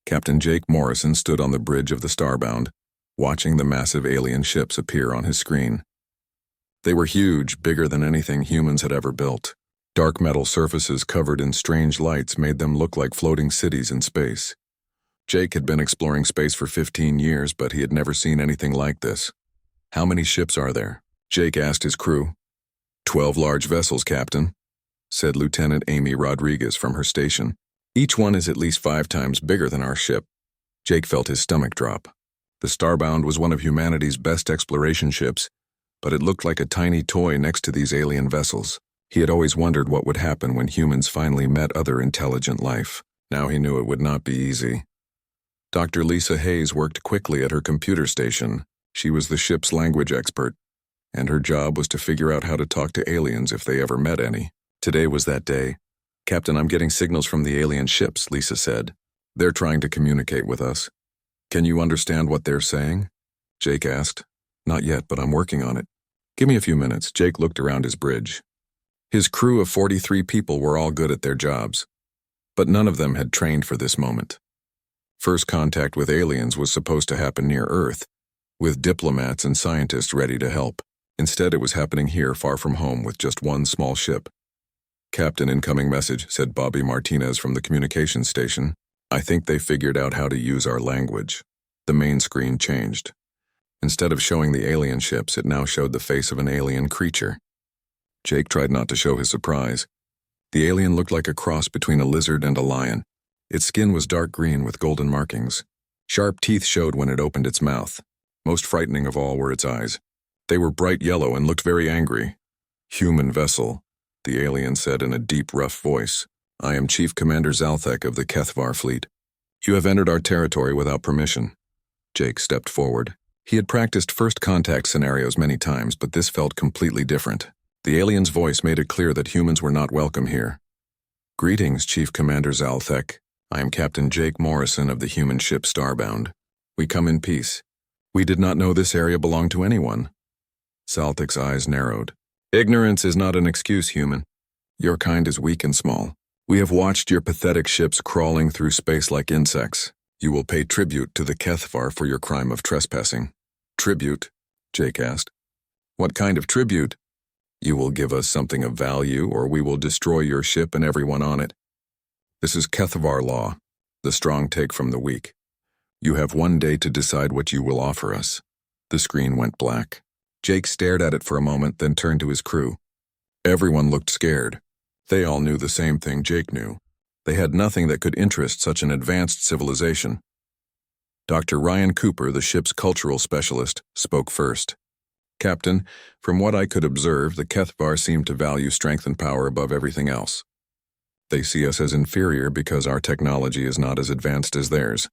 Captain Jake Morrison stood on the bridge of the Starbound, watching the massive alien ships appear on his screen. They were huge, bigger than anything humans had ever built. Dark metal surfaces covered in strange lights made them look like floating cities in space. Jake had been exploring space for 15 years, but he had never seen anything like this. "How many ships are there?" Jake asked his crew. 12 large vessels, Captain," said Lieutenant Amy Rodriguez from her station. "Each one is at least 5 times bigger than our ship." Jake felt his stomach drop. The Starbound was one of humanity's best exploration ships, but it looked like a tiny toy next to these alien vessels. He had always wondered what would happen when humans finally met other intelligent life. Now he knew it would not be easy. Dr. Lisa Hayes worked quickly at her computer station. She was the ship's language expert, and her job was to figure out how to talk to aliens if they ever met any. Today was that day. "Captain, I'm getting signals from the alien ships," Lisa said. "They're trying to communicate with us." "Can you understand what they're saying?" Jake asked. "Not yet, but I'm working on it." "Give me a few minutes." Jake looked around his bridge. His crew of 43 people were all good at their jobs, but none of them had trained for this moment. First contact with aliens was supposed to happen near Earth, with diplomats and scientists ready to help. Instead, it was happening here far from home with just one small ship. "Captain, incoming message," said Bobby Martinez from the communications station. "I think they figured out how to use our language." The main screen changed. Instead of showing the alien ships, it now showed the face of an alien creature. Jake tried not to show his surprise. The alien looked like a cross between a lizard and a lion. Its skin was dark green with golden markings. Sharp teeth showed when it opened its mouth. Most frightening of all were its eyes. They were bright yellow and looked very angry. "Human vessel," the alien said in a deep, rough voice. "I am Chief Commander Zalthek of the Kethvar fleet. You have entered our territory without permission." Jake stepped forward. He had practiced first contact scenarios many times, but this felt completely different. The alien's voice made it clear that humans were not welcome here. "Greetings, Chief Commander Zalthek. I am Captain Jake Morrison of the human ship Starbound. We come in peace. We did not know this area belonged to anyone." Zalthek's eyes narrowed. "Ignorance is not an excuse, human. Your kind is weak and small. We have watched your pathetic ships crawling through space like insects. You will pay tribute to the Kethvar for your crime of trespassing." "Tribute?" Jake asked. "What kind of tribute?" "You will give us something of value, or we will destroy your ship and everyone on it. This is Kethvar law. The strong take from the weak. You have 1 day to decide what you will offer us." The screen went black. Jake stared at it for a moment, then turned to his crew. Everyone looked scared. They all knew the same thing Jake knew. They had nothing that could interest such an advanced civilization. Dr. Ryan Cooper, the ship's cultural specialist, spoke first. "Captain, from what I could observe, the Kethvar seem to value strength and power above everything else. They see us as inferior because our technology is not as advanced as theirs."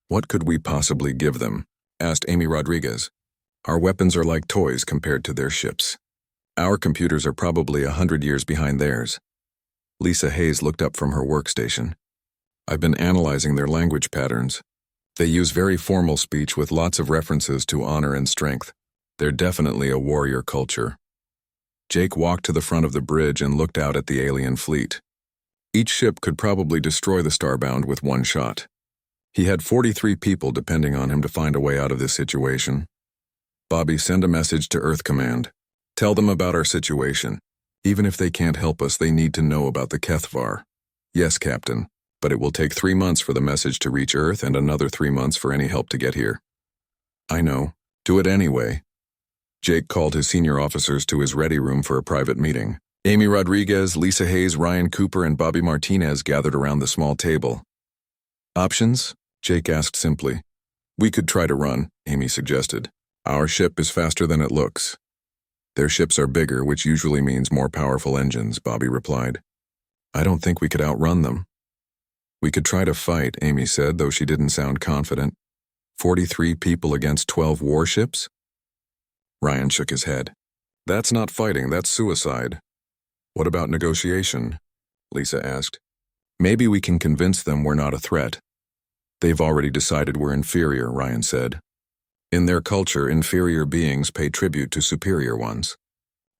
"What could we possibly give them?" asked Amy Rodriguez. "Our weapons are like toys compared to their ships. Our computers are probably 100 years behind theirs." Lisa Hayes looked up from her workstation. "I've been analyzing their language patterns. They use very formal speech with lots of references to honor and strength. They're definitely a warrior culture." Jake walked to the front of the bridge and looked out at the alien fleet. Each ship could probably destroy the Starbound with one shot. He had 43 people depending on him to find a way out of this situation. "Bobby, send a message to Earth Command. Tell them about our situation. Even if they can't help us, they need to know about the Kethvar." "Yes, Captain, but it will take 3 months for the message to reach Earth and another 3 months for any help to get here." "I know. Do it anyway." Jake called his senior officers to his ready room for a private meeting. Amy Rodriguez, Lisa Hayes, Ryan Cooper, and Bobby Martinez gathered around the small table. "Options?" Jake asked simply. "We could try to run," Amy suggested. "Our ship is faster than it looks." "Their ships are bigger, which usually means more powerful engines," Bobby replied. "I don't think we could outrun them." "We could try to fight," Amy said, though she didn't sound confident. 43 people against 12 warships? Ryan shook his head. "That's not fighting, that's suicide." "What about negotiation?" Lisa asked. "Maybe we can convince them we're not a threat." "They've already decided we're inferior," Ryan said. "In their culture, inferior beings pay tribute to superior ones.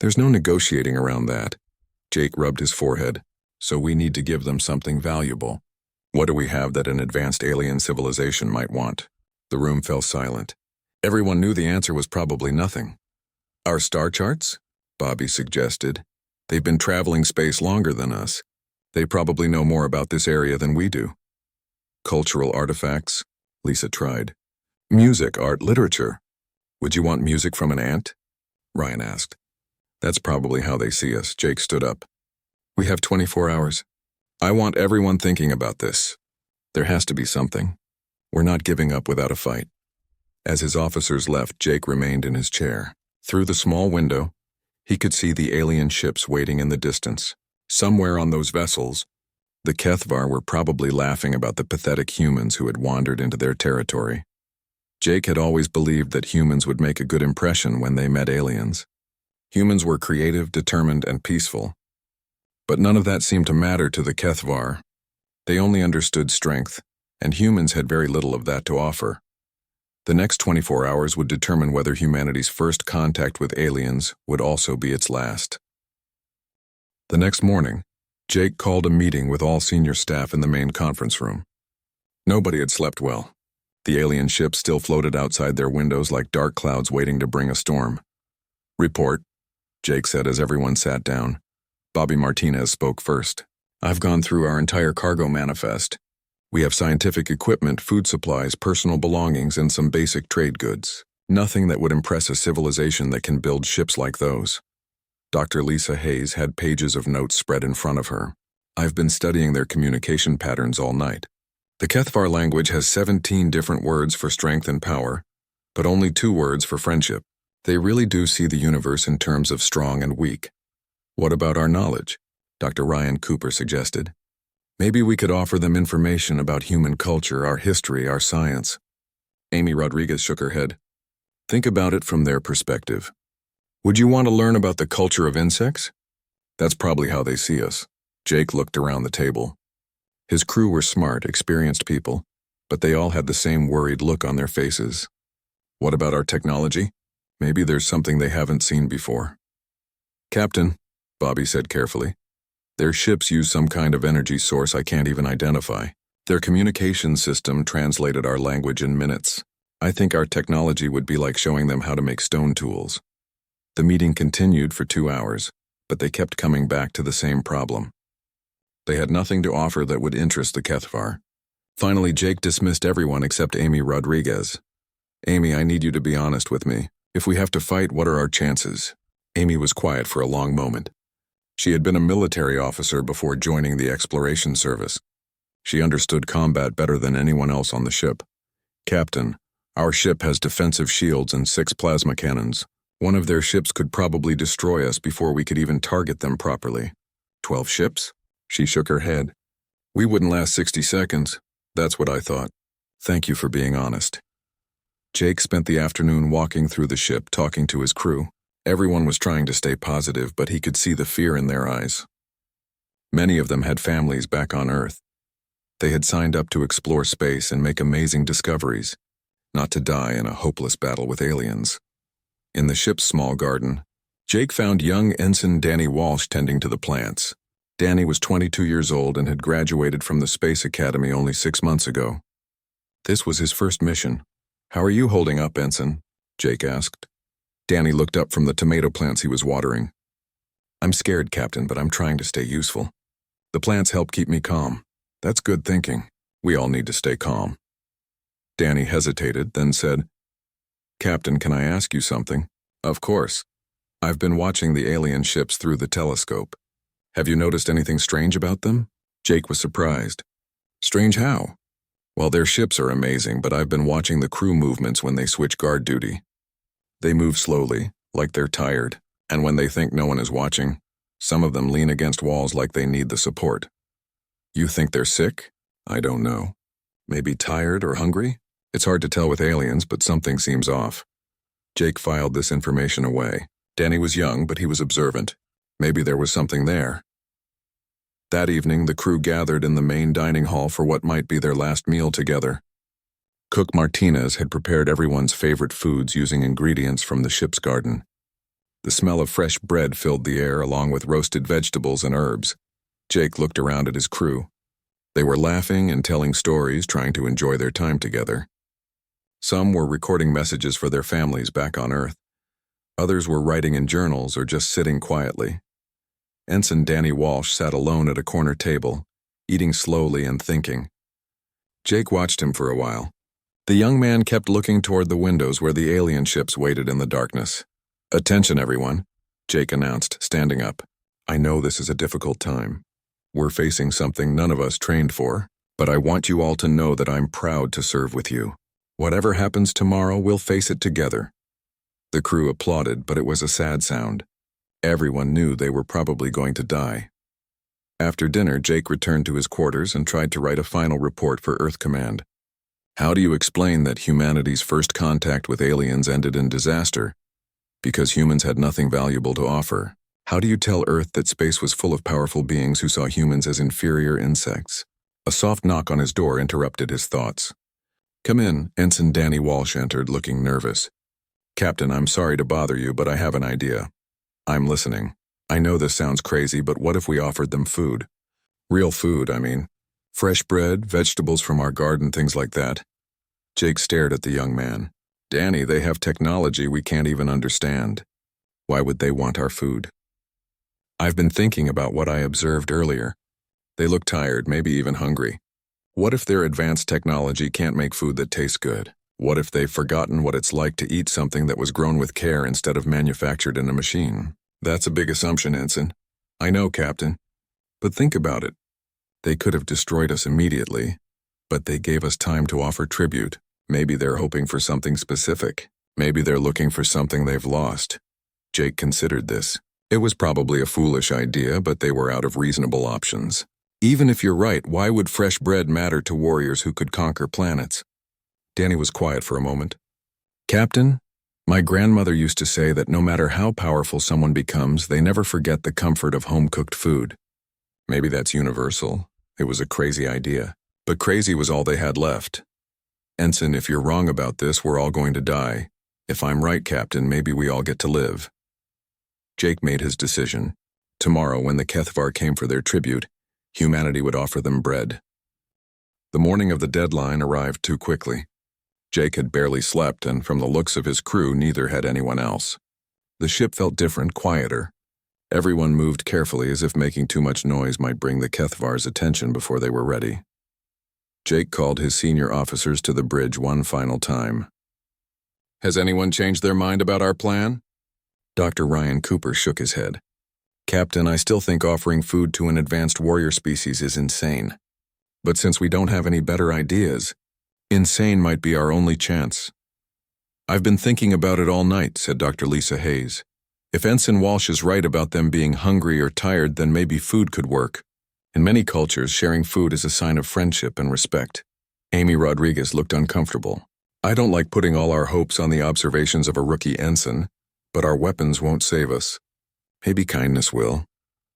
There's no negotiating around that." Jake rubbed his forehead. "So we need to give them something valuable." What do we have that an advanced alien civilization might want? The room fell silent. Everyone knew the answer was probably nothing. Our star charts? Bobby suggested. They've been traveling space longer than us. They probably know more about this area than we do. Cultural artifacts? Lisa tried. Music, art, literature. Would you want music from an ant? Ryan asked. That's probably how they see us. Jake stood up. We have 24 hours. I want everyone thinking about this. There has to be something. We're not giving up without a fight. As his officers left, Jake remained in his chair. Through the small window, he could see the alien ships waiting in the distance. Somewhere on those vessels, the Kethvar were probably laughing about the pathetic humans who had wandered into their territory. Jake had always believed that humans would make a good impression when they met aliens. Humans were creative, determined, and peaceful. But none of that seemed to matter to the Kethvar. They only understood strength, and humans had very little of that to offer. The next 24 hours would determine whether humanity's first contact with aliens would also be its last. The next morning, Jake called a meeting with all senior staff in the main conference room. Nobody had slept well. The alien ships still floated outside their windows like dark clouds waiting to bring a storm. Report, Jake said as everyone sat down. Bobby Martinez spoke first. I've gone through our entire cargo manifest. We have scientific equipment, food supplies, personal belongings, and some basic trade goods. Nothing that would impress a civilization that can build ships like those. Dr. Lisa Hayes had pages of notes spread in front of her. I've been studying their communication patterns all night. The Kethvar language has 17 different words for strength and power, but only 2 words for friendship. They really do see the universe in terms of strong and weak. What about our knowledge? Dr. Ryan Cooper suggested. Maybe we could offer them information about human culture, our history, our science. Amy Rodriguez shook her head. Think about it from their perspective. Would you want to learn about the culture of insects? That's probably how they see us. Jake looked around the table. His crew were smart, experienced people, but they all had the same worried look on their faces. What about our technology? Maybe there's something they haven't seen before. Captain, Bobby said carefully, their ships use some kind of energy source I can't even identify. Their communication system translated our language in minutes. I think our technology would be like showing them how to make stone tools. The meeting continued for 2 hours, but they kept coming back to the same problem. They had nothing to offer that would interest the Kethvar. Finally, Jake dismissed everyone except Amy Rodriguez. Amy, I need you to be honest with me. If we have to fight, what are our chances? Amy was quiet for a long moment. She had been a military officer before joining the exploration service. She understood combat better than anyone else on the ship. Captain, our ship has defensive shields and 6 plasma cannons. One of their ships could probably destroy us before we could even target them properly. 12 ships? She shook her head. We wouldn't last 60 seconds. That's what I thought. Thank you for being honest. Jake spent the afternoon walking through the ship, talking to his crew. Everyone was trying to stay positive, but he could see the fear in their eyes. Many of them had families back on Earth. They had signed up to explore space and make amazing discoveries, not to die in a hopeless battle with aliens. In the ship's small garden, Jake found young Ensign Danny Walsh tending to the plants. Danny was 22 years old and had graduated from the Space Academy only 6 months ago. This was his first mission. How are you holding up, Ensign? Jake asked. Danny looked up from the tomato plants he was watering. I'm scared, Captain, but I'm trying to stay useful. The plants help keep me calm. That's good thinking. We all need to stay calm. Danny hesitated, then said, Captain, can I ask you something? Of course. I've been watching the alien ships through the telescope. Have you noticed anything strange about them? Jake was surprised. Strange how? Well, their ships are amazing, but I've been watching the crew movements when they switch guard duty. They move slowly, like they're tired, and when they think no one is watching, some of them lean against walls like they need the support. You think they're sick? I don't know. Maybe tired or hungry? It's hard to tell with aliens, but something seems off. Jake filed this information away. Danny was young, but he was observant. Maybe there was something there. That evening, the crew gathered in the main dining hall for what might be their last meal together. Cook Martinez had prepared everyone's favorite foods using ingredients from the ship's garden. The smell of fresh bread filled the air along with roasted vegetables and herbs. Jake looked around at his crew. They were laughing and telling stories, trying to enjoy their time together. Some were recording messages for their families back on Earth. Others were writing in journals or just sitting quietly. Ensign Danny Walsh sat alone at a corner table, eating slowly and thinking. Jake watched him for a while. The young man kept looking toward the windows where the alien ships waited in the darkness. "Attention, everyone," Jake announced, standing up. "I know this is a difficult time. We're facing something none of us trained for, but I want you all to know that I'm proud to serve with you. Whatever happens tomorrow, we'll face it together." The crew applauded, but it was a sad sound. Everyone knew they were probably going to die. After dinner, Jake returned to his quarters and tried to write a final report for Earth Command. How do you explain that humanity's first contact with aliens ended in disaster? Because humans had nothing valuable to offer. How do you tell Earth that space was full of powerful beings who saw humans as inferior insects? A soft knock on his door interrupted his thoughts. "Come in," Ensign Danny Walsh entered, looking nervous. "Captain, I'm sorry to bother you, but I have an idea." "I'm listening." "I know this sounds crazy, but what if we offered them food? Real food, I mean. Fresh bread, vegetables from our garden, things like that." Jake stared at the young man. "Danny, they have technology we can't even understand. Why would they want our food?" "I've been thinking about what I observed earlier. They look tired, maybe even hungry. What if their advanced technology can't make food that tastes good? What if they've forgotten what it's like to eat something that was grown with care instead of manufactured in a machine?" "That's a big assumption, Ensign." "I know, Captain. But think about it. They could have destroyed us immediately, but they gave us time to offer tribute. Maybe they're hoping for something specific. Maybe they're looking for something they've lost." Jake considered this. It was probably a foolish idea, but they were out of reasonable options. Even if you're right, why would fresh bread matter to warriors who could conquer planets? Danny was quiet for a moment. "Captain, my grandmother used to say that no matter how powerful someone becomes, they never forget the comfort of home-cooked food. Maybe that's universal. It was a crazy idea. But crazy was all they had left. Ensign, if you're wrong about this, we're all going to die. If I'm right, Captain, maybe we all get to live." Jake made his decision. Tomorrow, when the Kethvar came for their tribute, humanity would offer them bread. The morning of the deadline arrived too quickly. Jake had barely slept, and from the looks of his crew, neither had anyone else. The ship felt different, quieter. Everyone moved carefully, as if making too much noise might bring the Kethvar's attention before they were ready. Jake called his senior officers to the bridge one final time. "Has anyone changed their mind about our plan?" Dr. Ryan Cooper shook his head. "Captain, I still think offering food to an advanced warrior species is insane. But since we don't have any better ideas, insane might be our only chance." "I've been thinking about it all night," said Dr. Lisa Hayes. "If Ensign Walsh is right about them being hungry or tired, then maybe food could work. In many cultures, sharing food is a sign of friendship and respect." Amy Rodriguez looked uncomfortable. "I don't like putting all our hopes on the observations of a rookie ensign, but our weapons won't save us. Maybe kindness will."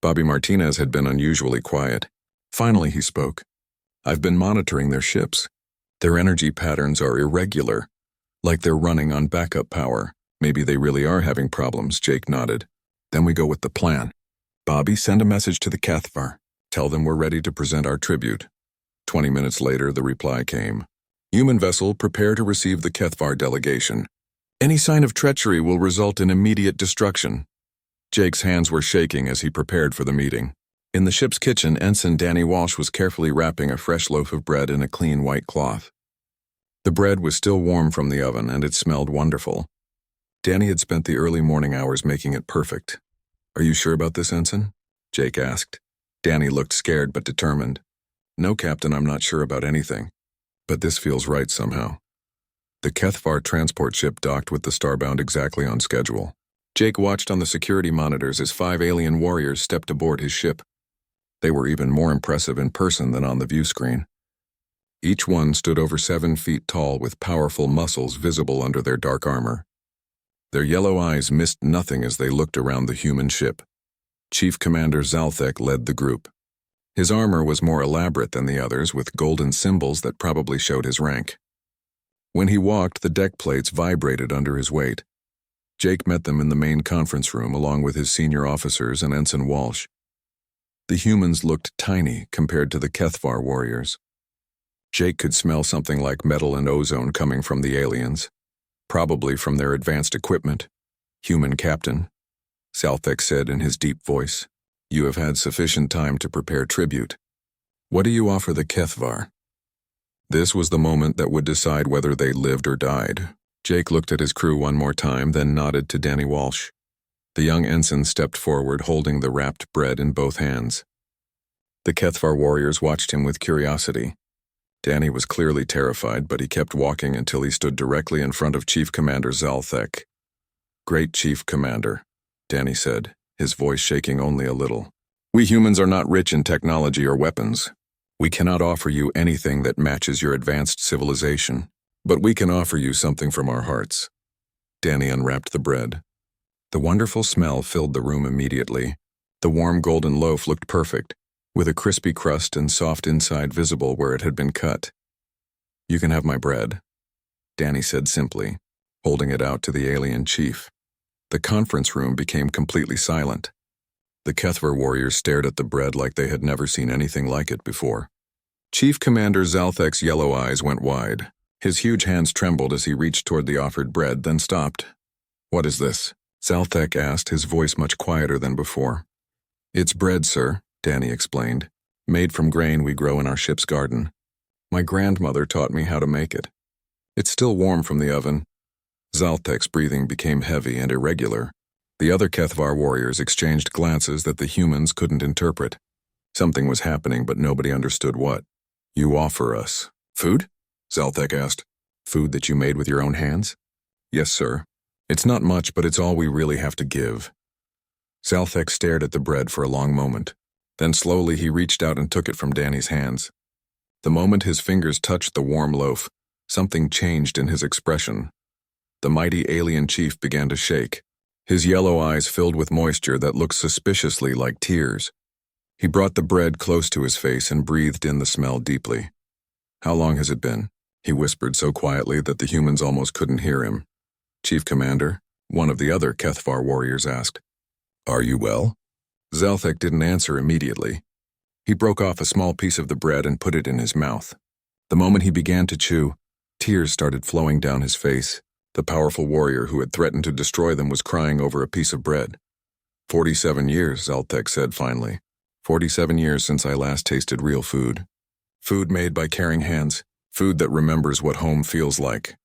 Bobby Martinez had been unusually quiet. Finally he spoke. "I've been monitoring their ships. Their energy patterns are irregular, like they're running on backup power. Maybe they really are having problems," Jake nodded. "Then we go with the plan. Bobby, send a message to the Kethvar. Tell them we're ready to present our tribute." 20 minutes later, the reply came. "Human vessel, prepare to receive the Kethvar delegation. Any sign of treachery will result in immediate destruction." Jake's hands were shaking as he prepared for the meeting. In the ship's kitchen, Ensign Danny Walsh was carefully wrapping a fresh loaf of bread in a clean white cloth. The bread was still warm from the oven, and it smelled wonderful. Danny had spent the early morning hours making it perfect. "Are you sure about this, Ensign?" Jake asked. Danny looked scared but determined. "No, Captain, I'm not sure about anything. But this feels right somehow." The Kethvar transport ship docked with the Starbound exactly on schedule. Jake watched on the security monitors as 5 alien warriors stepped aboard his ship. They were even more impressive in person than on the view screen. Each one stood over 7 feet tall with powerful muscles visible under their dark armor. Their yellow eyes missed nothing as they looked around the human ship. Chief Commander Zalthek led the group. His armor was more elaborate than the others, with golden symbols that probably showed his rank. When he walked, the deck plates vibrated under his weight. Jake met them in the main conference room along with his senior officers and Ensign Walsh. The humans looked tiny compared to the HFY warriors. Jake could smell something like metal and ozone coming from the aliens, probably from their advanced equipment. "Human Captain," Salthek said in his deep voice, "you have had sufficient time to prepare tribute. What do you offer the HFY?" This was the moment that would decide whether they lived or died. Jake looked at his crew one more time, then nodded to Danny Walsh. The young ensign stepped forward, holding the wrapped bread in both hands. The HFY warriors watched him with curiosity. Danny was clearly terrified, but he kept walking until he stood directly in front of Chief Commander Zalthek. "Great Chief Commander," Danny said, his voice shaking only a little. "We humans are not rich in technology or weapons. We cannot offer you anything that matches your advanced civilization, but we can offer you something from our hearts." Danny unwrapped the bread. The wonderful smell filled the room immediately. The warm golden loaf looked perfect, with a crispy crust and soft inside visible where it had been cut. "You can have my bread," Danny said simply, holding it out to the alien chief. The conference room became completely silent. The HFY warriors stared at the bread like they had never seen anything like it before. Chief Commander Zalthek's yellow eyes went wide. His huge hands trembled as he reached toward the offered bread, then stopped. "What is this?" Zalthek asked, his voice much quieter than before. "It's bread, sir," Danny explained. "Made from grain we grow in our ship's garden. My grandmother taught me how to make it. It's still warm from the oven." Zalthek's breathing became heavy and irregular. The other HFY warriors exchanged glances that the humans couldn't interpret. Something was happening, but nobody understood what. "You offer us food?" Zalthek asked. "Food that you made with your own hands?" "Yes, sir. It's not much, but it's all we really have to give." Zalthek stared at the bread for a long moment. Then slowly he reached out and took it from Danny's hands. The moment his fingers touched the warm loaf, something changed in his expression. The mighty alien chief began to shake. His yellow eyes filled with moisture that looked suspiciously like tears. He brought the bread close to his face and breathed in the smell deeply. "How long has it been?" he whispered so quietly that the humans almost couldn't hear him. "Chief Commander," one of the other HFY warriors asked. "Are you well?" Zalthek didn't answer immediately. He broke off a small piece of the bread and put it in his mouth. The moment he began to chew, tears started flowing down his face. The powerful warrior who had threatened to destroy them was crying over a piece of bread. 47 years, Zalthek said finally. 47 years since I last tasted real food. Food made by caring hands. Food that remembers what home feels like."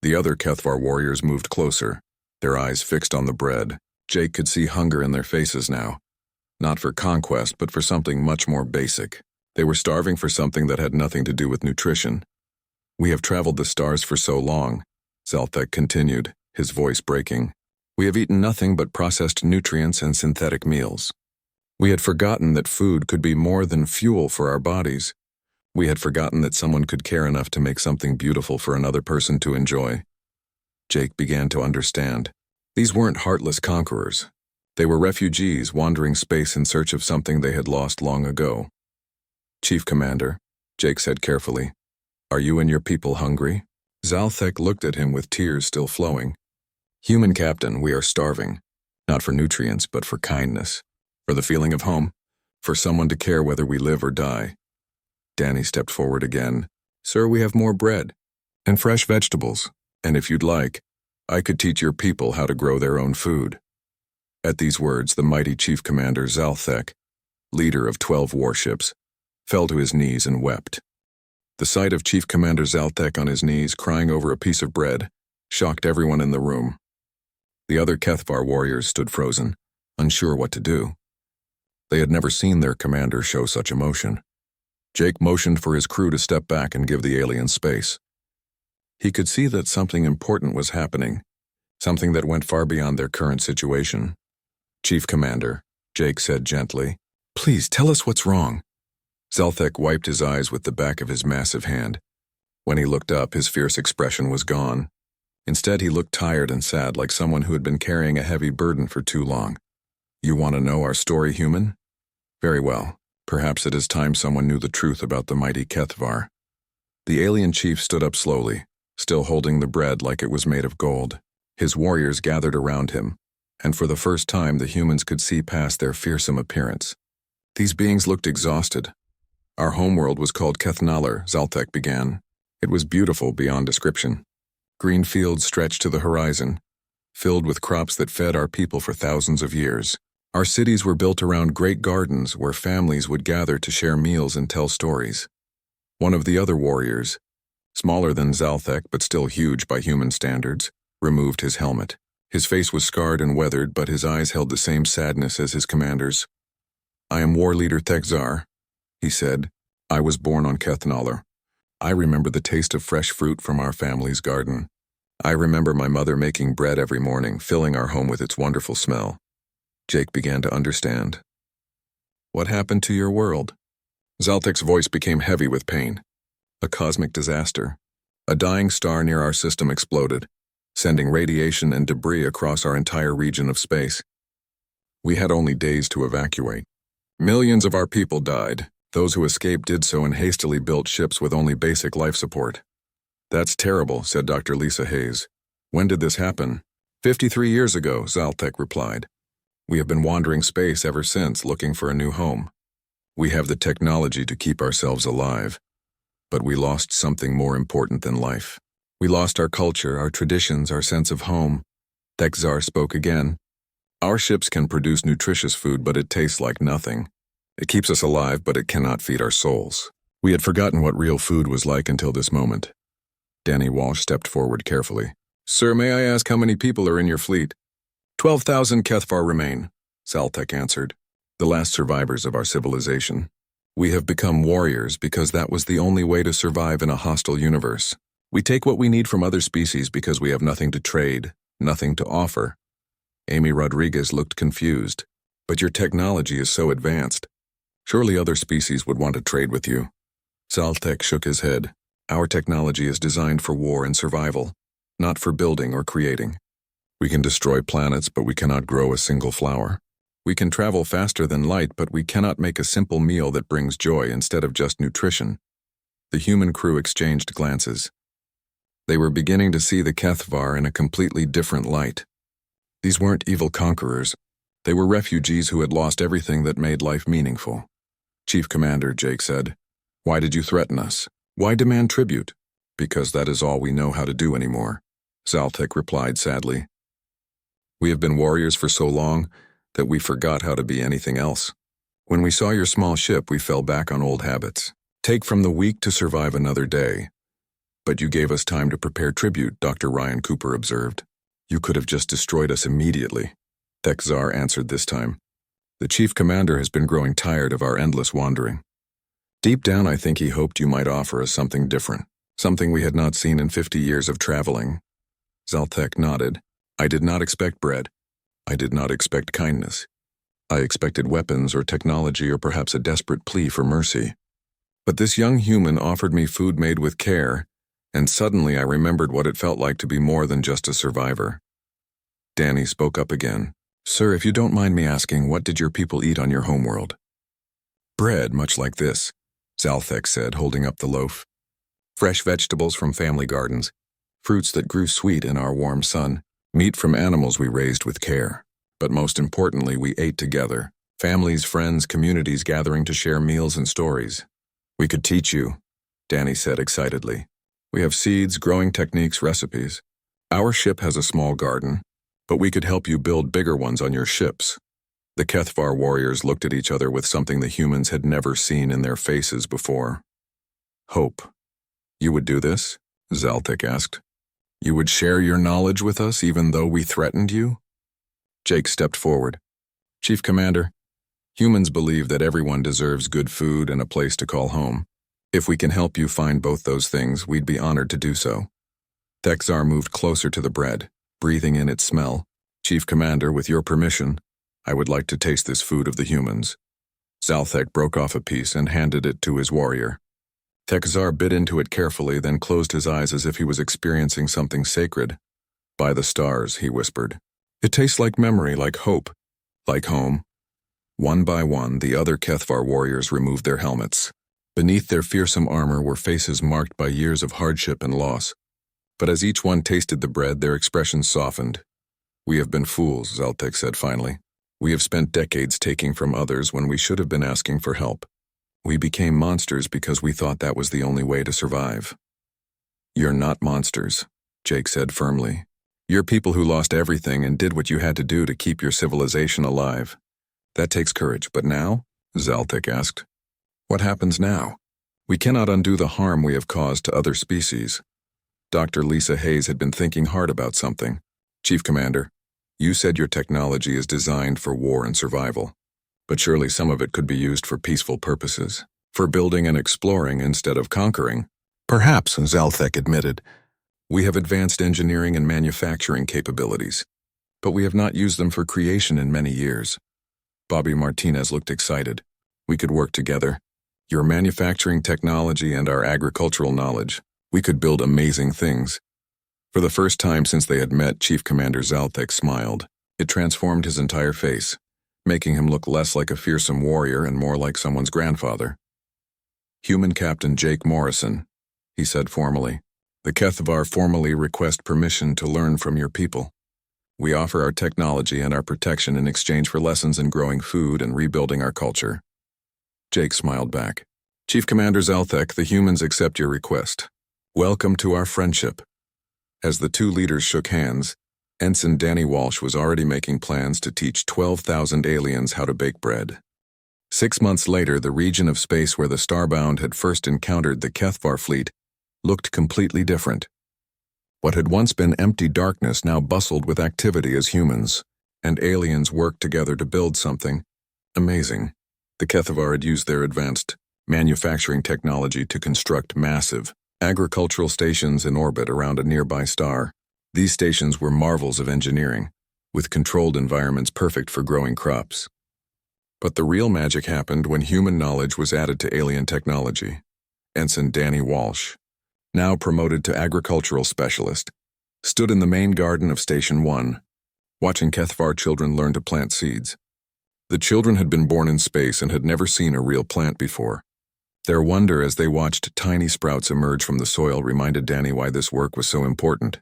The other HFY warriors moved closer, their eyes fixed on the bread. Jake could see hunger in their faces now. Not for conquest, but for something much more basic. They were starving for something that had nothing to do with nutrition. "We have traveled the stars for so long," Zalthek continued, his voice breaking. "We have eaten nothing but processed nutrients and synthetic meals. We had forgotten that food could be more than fuel for our bodies. We had forgotten that someone could care enough to make something beautiful for another person to enjoy." Jake began to understand. These weren't heartless conquerors. They were refugees wandering space in search of something they had lost long ago. "Chief Commander," Jake said carefully, "are you and your people hungry?" Zalthek looked at him with tears still flowing. "Human Captain, we are starving. Not for nutrients, but for kindness. For the feeling of home. For someone to care whether we live or die." Danny stepped forward again. "Sir, we have more bread. And fresh vegetables. And if you'd like, I could teach your people how to grow their own food." At these words, the mighty Chief Commander Zalthek, leader of 12 warships, fell to his knees and wept. The sight of Chief Commander Zalthek on his knees crying over a piece of bread shocked everyone in the room. The other HFY warriors stood frozen, unsure what to do. They had never seen their commander show such emotion. Jake motioned for his crew to step back and give the aliens space. He could see that something important was happening, something that went far beyond their current situation. "Chief Commander," Jake said gently, "please tell us what's wrong." Zalthek wiped his eyes with the back of his massive hand. When he looked up, his fierce expression was gone. Instead, he looked tired and sad, like someone who had been carrying a heavy burden for too long. "You want to know our story, human? Very well. Perhaps it is time someone knew the truth about the mighty HFY." The alien chief stood up slowly, still holding the bread like it was made of gold. His warriors gathered around him, and for the first time the humans could see past their fearsome appearance. These beings looked exhausted. Our homeworld was called Kethnalar, Zaltek began. It was beautiful beyond description. Green fields stretched to the horizon, filled with crops that fed our people for thousands of years. Our cities were built around great gardens where families would gather to share meals and tell stories. One of the other warriors, smaller than Zaltek but still huge by human standards, removed his helmet. His face was scarred and weathered, but his eyes held the same sadness as his commander's. "I am war leader Thekzar," he said. "I was born on Kethnalar. I remember the taste of fresh fruit from our family's garden. I remember my mother making bread every morning, filling our home with its wonderful smell." Jake began to understand. "What happened to your world?" Zaltek's voice became heavy with pain. "A cosmic disaster. A dying star near our system exploded, sending radiation and debris across our entire region of space. We had only days to evacuate. Millions of our people died. Those who escaped did so in hastily built ships with only basic life support." "That's terrible," said Dr. Lisa Hayes. "When did this happen?" 53 years ago, Zaltek replied. "We have been wandering space ever since, looking for a new home. We have the technology to keep ourselves alive, but we lost something more important than life. We lost our culture, our traditions, our sense of home." Thekzar spoke again. "Our ships can produce nutritious food, but it tastes like nothing. It keeps us alive, but it cannot feed our souls." We had forgotten what real food was like until this moment. Danny Walsh stepped forward carefully. "Sir, may I ask how many people are in your fleet?" 12,000 Kethvar remain," Zaltek answered, "the last survivors of our civilization. We have become warriors because that was the only way to survive in a hostile universe. We take what we need from other species because we have nothing to trade, nothing to offer." Amy Rodriguez looked confused. "But your technology is so advanced. Surely other species would want to trade with you." Zaltek shook his head. "Our technology is designed for war and survival, not for building or creating. We can destroy planets, but we cannot grow a single flower. We can travel faster than light, but we cannot make a simple meal that brings joy instead of just nutrition." The human crew exchanged glances. They were beginning to see the Kethvar in a completely different light. These weren't evil conquerors. They were refugees who had lost everything that made life meaningful. "Chief Commander," Jake said, "why did you threaten us? Why demand tribute?" "Because that is all we know how to do anymore," Zaltek replied sadly. "We have been warriors for so long that we forgot how to be anything else. When we saw your small ship, we fell back on old habits. Take from the weak to survive another day. But you gave us time to prepare tribute," Dr. Ryan Cooper observed. "You could have just destroyed us immediately." Thekzar answered this time. "The Chief Commander has been growing tired of our endless wandering. Deep down, I think he hoped you might offer us something different, something we had not seen in 50 years of traveling." Zaltek nodded. "I did not expect bread. I did not expect kindness. I expected weapons or technology or perhaps a desperate plea for mercy. But this young human offered me food made with care, and suddenly I remembered what it felt like to be more than just a survivor." Danny spoke up again. "Sir, if you don't mind me asking, what did your people eat on your homeworld?" "Bread, much like this," Zaltek said, holding up the loaf. "Fresh vegetables from family gardens, fruits that grew sweet in our warm sun, meat from animals we raised with care. But most importantly, we ate together. Families, friends, communities gathering to share meals and stories. We could teach you," Danny said excitedly. "We have seeds, growing techniques, recipes. Our ship has a small garden, but we could help you build bigger ones on your ships." The Kethvar warriors looked at each other with something the humans had never seen in their faces before. "Hope. You would do this?" Zaltek asked. "You would share your knowledge with us even though we threatened you?" Jake stepped forward. "Chief Commander, humans believe that everyone deserves good food and a place to call home. If we can help you find both those things, we'd be honored to do so." Thekzar moved closer to the bread, breathing in its smell. "Chief Commander, with your permission, I would like to taste this food of the humans." Zaltek broke off a piece and handed it to his warrior. Thekzar bit into it carefully, then closed his eyes as if he was experiencing something sacred. "By the stars," he whispered. "It tastes like memory, like hope, like home." One by one, the other Kethvar warriors removed their helmets. Beneath their fearsome armor were faces marked by years of hardship and loss. But as each one tasted the bread, their expressions softened. "We have been fools," Zaltek said finally. We have spent decades taking from others when we should have been asking for help. We became monsters because we thought that was the only way to survive. You're not monsters, Jake said firmly. You're people who lost everything and did what you had to do to keep your civilization alive. That takes courage, but now? Zalthek asked. What happens now? We cannot undo the harm we have caused to other species. Dr. Lisa Hayes had been thinking hard about something. Chief Commander, you said your technology is designed for war and survival, but surely some of it could be used for peaceful purposes, for building and exploring instead of conquering. Perhaps, Zalthek admitted. We have advanced engineering and manufacturing capabilities, but we have not used them for creation in many years. Bobby Martinez looked excited. We could work together. Your manufacturing technology and our agricultural knowledge. We could build amazing things. For the first time since they had met, Chief Commander Zalthek smiled. It transformed his entire face, making him look less like a fearsome warrior and more like someone's grandfather. Human Captain Jake Morrison, he said formally. The Kethvar formally request permission to learn from your people. We offer our technology and our protection in exchange for lessons in growing food and rebuilding our culture. Jake smiled back. Chief Commander Zalthek, the humans accept your request. Welcome to our friendship. As the two leaders shook hands, Ensign Danny Walsh was already making plans to teach 12,000 aliens how to bake bread. 6 months later, the region of space where the Starbound had first encountered the Kethvar fleet looked completely different. What had once been empty darkness now bustled with activity as humans and aliens worked together to build something amazing. The Kethvar had used their advanced manufacturing technology to construct massive agricultural stations in orbit around a nearby star. These stations were marvels of engineering, with controlled environments perfect for growing crops. But the real magic happened when human knowledge was added to alien technology. Ensign Danny Walsh, now promoted to agricultural specialist, stood in the main garden of Station 1, watching Kethvar children learn to plant seeds. The children had been born in space and had never seen a real plant before. Their wonder as they watched tiny sprouts emerge from the soil reminded Danny why this work was so important.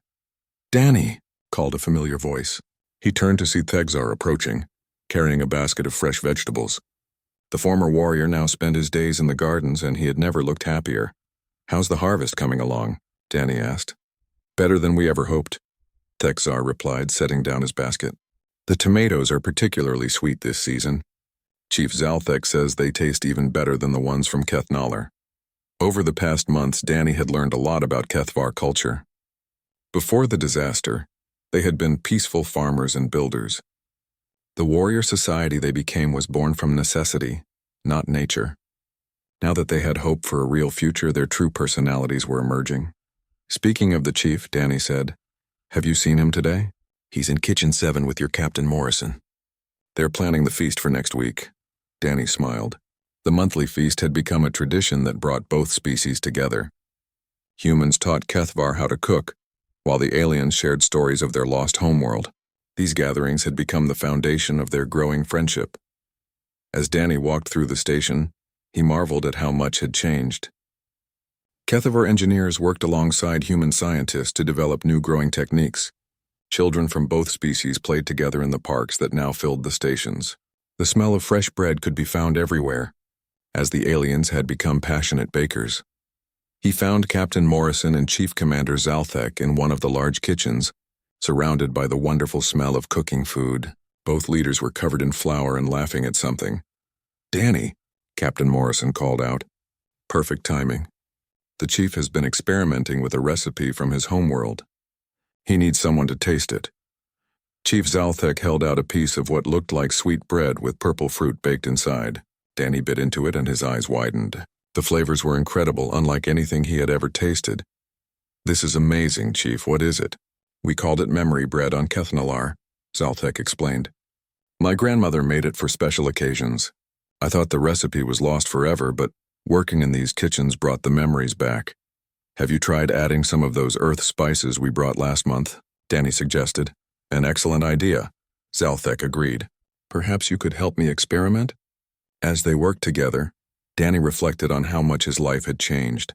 Danny, called a familiar voice. He turned to see Thegzar approaching, carrying a basket of fresh vegetables. The former warrior now spent his days in the gardens and he had never looked happier. How's the harvest coming along? Danny asked. Better than we ever hoped, Thegzar replied, setting down his basket. The tomatoes are particularly sweet this season. Chief Zalthek says they taste even better than the ones from Kethnalar. Over the past months, Danny had learned a lot about Kethvar culture. Before the disaster, they had been peaceful farmers and builders. The warrior society they became was born from necessity, not nature. Now that they had hope for a real future, their true personalities were emerging. Speaking of the chief, Danny said, Have you seen him today? He's in Kitchen 7 with your Captain Morrison. They're planning the feast for next week. Danny smiled. The monthly feast had become a tradition that brought both species together. Humans taught Kethvar how to cook, while the aliens shared stories of their lost homeworld. These gatherings had become the foundation of their growing friendship. As Danny walked through the station, he marveled at how much had changed. Kethvar engineers worked alongside human scientists to develop new growing techniques. Children from both species played together in the parks that now filled the stations. The smell of fresh bread could be found everywhere, as the aliens had become passionate bakers. He found Captain Morrison and Chief Commander Zalthek in one of the large kitchens, surrounded by the wonderful smell of cooking food. Both leaders were covered in flour and laughing at something. Danny, Captain Morrison called out. Perfect timing. The chief has been experimenting with a recipe from his homeworld. He needs someone to taste it. Chief Zalthek held out a piece of what looked like sweet bread with purple fruit baked inside. Danny bit into it and his eyes widened. The flavors were incredible, unlike anything he had ever tasted. This is amazing, Chief. What is it? We called it memory bread on Kethnalar, Zalthek explained. My grandmother made it for special occasions. I thought the recipe was lost forever, but working in these kitchens brought the memories back. Have you tried adding some of those earth spices we brought last month? Danny suggested. An excellent idea, Zalthek agreed. Perhaps you could help me experiment? As they worked together, Danny reflected on how much his life had changed.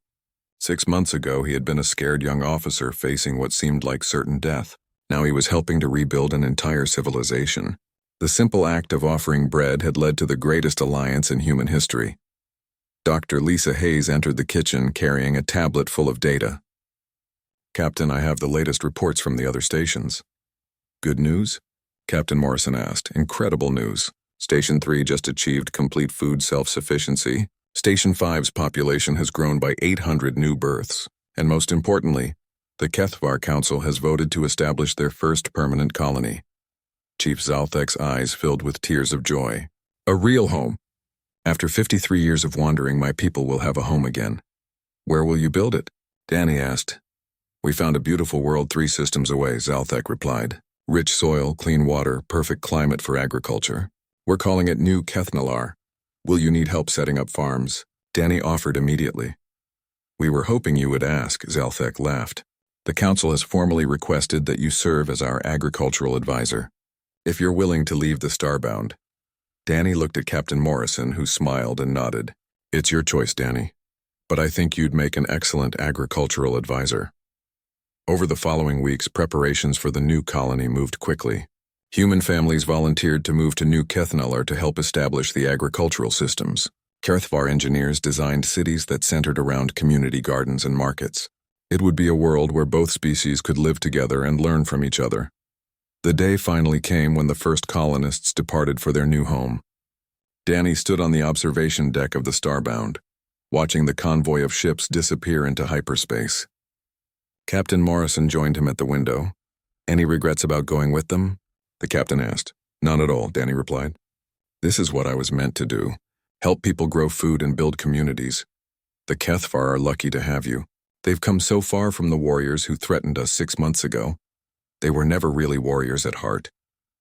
6 months ago, he had been a scared young officer facing what seemed like certain death. Now he was helping to rebuild an entire civilization. The simple act of offering bread had led to the greatest alliance in human history. Dr. Lisa Hayes entered the kitchen carrying a tablet full of data. "Captain, I have the latest reports from the other stations." "Good news?" Captain Morrison asked. "Incredible news. Station 3 just achieved complete food self-sufficiency. Station 5's population has grown by 800 new births. And most importantly, the Kethvar Council has voted to establish their first permanent colony." Chief Zalthek's eyes filled with tears of joy. "A real home. After 53 years of wandering, my people will have a home again." "Where will you build it?" Danny asked. "We found a beautiful world 3 systems away," Zalthek replied. "Rich soil, clean water, perfect climate for agriculture. We're calling it New Kethnalar. Will you need help setting up farms?" Danny offered immediately. "We were hoping you would ask," Zalthek laughed. "The council has formally requested that you serve as our agricultural advisor. If you're willing to leave the Starbound." Danny looked at Captain Morrison, who smiled and nodded. "It's your choice, Danny. But I think you'd make an excellent agricultural advisor." Over the following weeks, preparations for the new colony moved quickly. Human families volunteered to move to New Kethnalar to help establish the agricultural systems. Kethvar engineers designed cities that centered around community gardens and markets. It would be a world where both species could live together and learn from each other. The day finally came when the first colonists departed for their new home. Danny stood on the observation deck of the Starbound, watching the convoy of ships disappear into hyperspace. Captain Morrison joined him at the window. "Any regrets about going with them?" the captain asked. "None at all," Danny replied. "This is what I was meant to do. Help people grow food and build communities. The Kethvar are lucky to have you. They've come so far from the warriors who threatened us 6 months ago. They were never really warriors at heart,"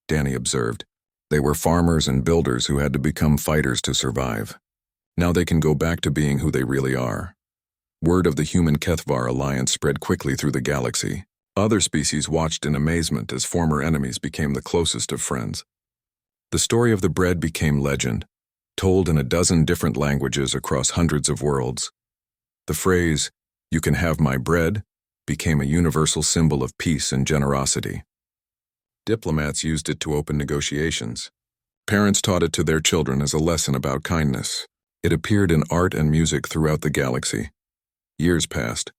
Danny observed. "They were farmers and builders who had to become fighters to survive. Now they can go back to being who they really are." Word of the human-Kethvar alliance spread quickly through the galaxy. Other species watched in amazement as former enemies became the closest of friends. The story of the bread became legend, told in a dozen different languages across hundreds of worlds. The phrase, "You can have my bread," became a universal symbol of peace and generosity. Diplomats used it to open negotiations. Parents taught it to their children as a lesson about kindness. It appeared in art and music throughout the galaxy. Years passed.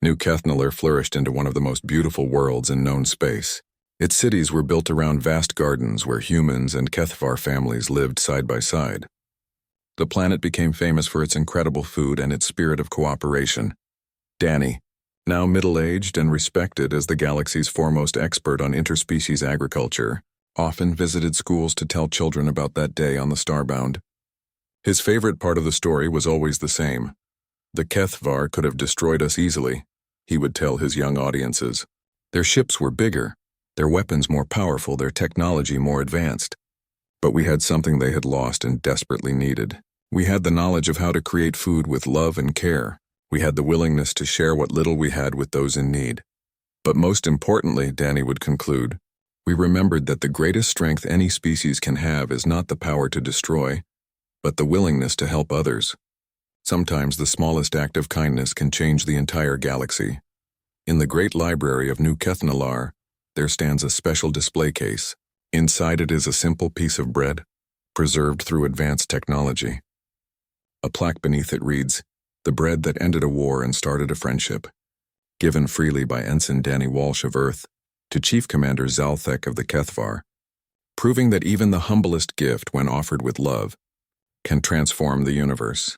New Kethnalar flourished into one of the most beautiful worlds in known space. Its cities were built around vast gardens where humans and Kethvar families lived side by side. The planet became famous for its incredible food and its spirit of cooperation. Danny, now middle-aged and respected as the galaxy's foremost expert on interspecies agriculture, often visited schools to tell children about that day on the Starbound. His favorite part of the story was always the same. "The Kethvar could have destroyed us easily," he would tell his young audiences. "Their ships were bigger, their weapons more powerful, their technology more advanced. But we had something they had lost and desperately needed. We had the knowledge of how to create food with love and care. We had the willingness to share what little we had with those in need. But most importantly," Danny would conclude, "we remembered that the greatest strength any species can have is not the power to destroy, but the willingness to help others. Sometimes the smallest act of kindness can change the entire galaxy." In the great library of New Kethnalar, there stands a special display case. Inside it is a simple piece of bread, preserved through advanced technology. A plaque beneath it reads, "The bread that ended a war and started a friendship. Given freely by Ensign Danny Walsh of Earth to Chief Commander Zalthek of the Kethvar, proving that even the humblest gift, when offered with love, can transform the universe."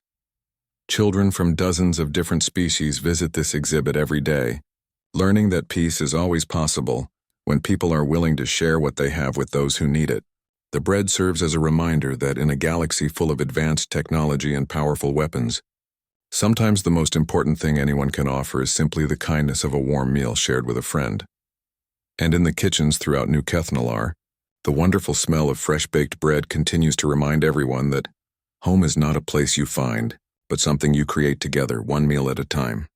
Children from dozens of different species visit this exhibit every day, learning that peace is always possible when people are willing to share what they have with those who need it. The bread serves as a reminder that in a galaxy full of advanced technology and powerful weapons, sometimes the most important thing anyone can offer is simply the kindness of a warm meal shared with a friend. And in the kitchens throughout New Kethnalar, the wonderful smell of fresh-baked bread continues to remind everyone that home is not a place you find, but something you create together, one meal at a time.